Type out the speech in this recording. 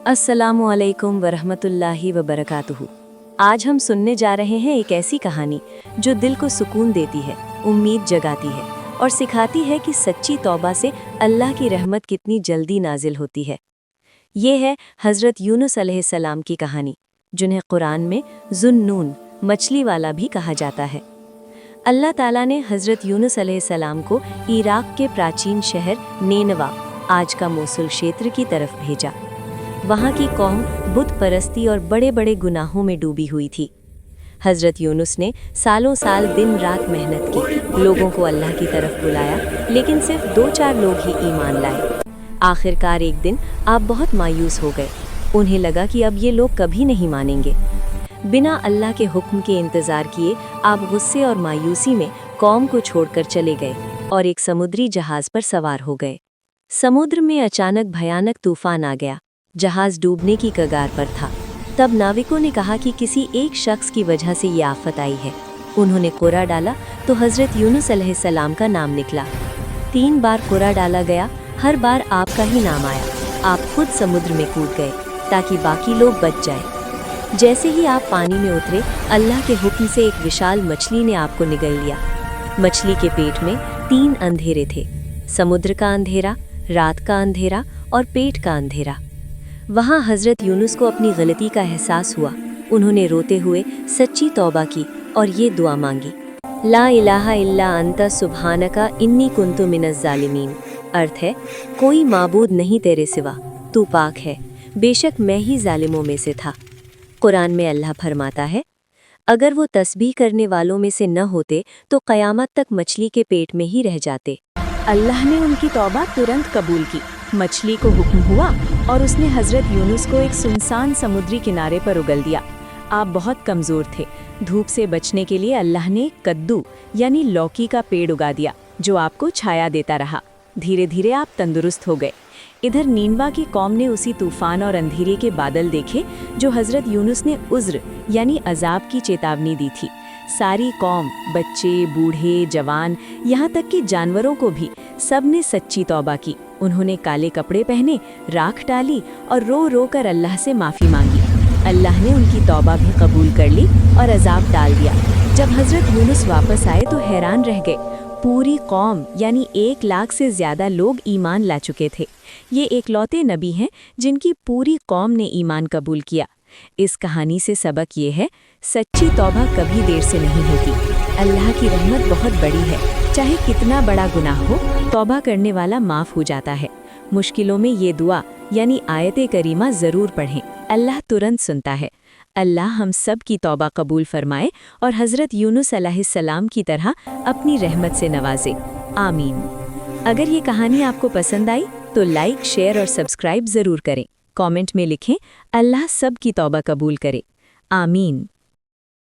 अस्सलामुअलैकुम वरहमतुल्लाहि वबरकातुहू। आज हम सुनने जा रहे हैं एक ऐसी कहानी जो दिल को सुकून देती है, उम्मीद जगाती है और सिखाती है कि सच्ची तौबा से अल्लाह की रहमत कितनी जल्दी नाजिल होती है। ये है हज़रत यूनुस अलैहिस्सलाम की कहानी, जिन्हें कुरान में ज़ुन्नून मछली वाला भी कहा जाता है। अल्लाह ताला ने हज़रत यूनुस अलैहिस्सलाम को इराक़ के प्राचीन शहर नेनवा, आज का मोसुल क्षेत्र की तरफ भेजा। वहाँ की कौम बुत परस्ती और बड़े बड़े गुनाहों में डूबी हुई थी। हज़रत यूनुस ने सालों साल दिन रात मेहनत की, लोगों को अल्लाह की तरफ बुलाया, लेकिन सिर्फ 2-4 लोग ही ईमान लाए। आखिरकार एक दिन आप बहुत मायूस हो गए। उन्हें लगा कि अब ये लोग कभी नहीं मानेंगे। बिना अल्लाह के हुक्म के इंतज़ार किए आप गुस्से और मायूसी में कौम को छोड़कर चले गए और एक समुद्री जहाज़ पर सवार हो गए। समुद्र में अचानक भयानक तूफान आ गया। जहाज़ डूबने की कगार पर था। तब नाविकों ने कहा कि किसी एक शख्स की वजह से ये आफत आई है। उन्होंने कोरा डाला तो हज़रत यूनुस अलैहिस्सलाम का नाम निकला। 3 बार कोरा डाला गया, हर बार आपका ही नाम आया। आप खुद समुद्र में कूद गए ताकि बाकी लोग बच जाएं। जैसे ही आप पानी में उतरे, अल्लाह के हुक्म से एक विशाल मछली ने आपको निगल लिया। मछली के पेट में 3 अंधेरे थे, समुद्र का अंधेरा, रात का अंधेरा और पेट का अंधेरा। वहाँ हज़रत यूनुस को अपनी गलती का एहसास हुआ। उन्होंने रोते हुए सच्ची तौबा की और ये दुआ मांगी, ला इलाहा इल्ला अंता सुब्हानका इन्नी कुन्तु मिनज़ ज़ालिमीन। अर्थ है, कोई माबूद नहीं तेरे सिवा, तू पाक है, बेशक मैं ही ज़ालिमों में से था। कुरान में अल्लाह फरमाता है, अगर वो तस्बीह करने वालों में से न होते तो क़यामत तक मछली के पेट में ही रह जाते। अल्लाह ने उनकी तौबा तुरंत कबूल की। मछली को हुक्म हुआ और उसने हज़रत यूनुस को एक सुनसान समुद्री किनारे पर उगल दिया। आप बहुत कमज़ोर थे। धूप से बचने के लिए अल्लाह ने कद्दू यानी लौकी का पेड़ उगा दिया, जो आपको छाया देता रहा। धीरे धीरे आप तंदुरुस्त हो गए। इधर नीनवा की कौम ने उसी तूफान और अंधेरे के बादल देखे जो हज़रत यूनुस ने उज़्र यानी अजाब की चेतावनी दी थी। सारी कौम, बच्चे, बूढ़े, जवान, यहाँ तक कि जानवरों को भी, सब ने सच्ची तौबा की। उन्होंने काले कपड़े पहने, राख डाली और रो रो कर अल्लाह से माफ़ी मांगी। अल्लाह ने उनकी तौबा भी कबूल कर ली और अजाब डाल दिया। जब हज़रत यूनुस वापस आए तो हैरान रह गए। पूरी कौम यानी 1 लाख से ज़्यादा लोग ईमान ला चुके थे। ये एकलौते नबी हैं जिनकी पूरी कौम ने ईमान कबूल किया। इस कहानी से सबक ये है, सच्ची तौबा कभी देर से नहीं होती। अल्लाह की रहमत बहुत बड़ी है, चाहे कितना बड़ा गुनाह हो, तौबा करने वाला माफ़ हो जाता है। मुश्किलों में ये दुआ यानी आयते करीमा ज़रूर पढ़ें, अल्लाह तुरंत सुनता है। अल्लाह हम सब की तौबा कबूल फरमाए और हज़रत यूनुस अलैहिस्सलाम की तरह अपनी रहमत से नवाजे। आमीन। अगर ये कहानी आपको पसंद आई तो लाइक, शेयर और सब्सक्राइब ज़रूर करें। कमेंट में लिखें, अल्लाह सब की तौबा कबूल करे। आमीन।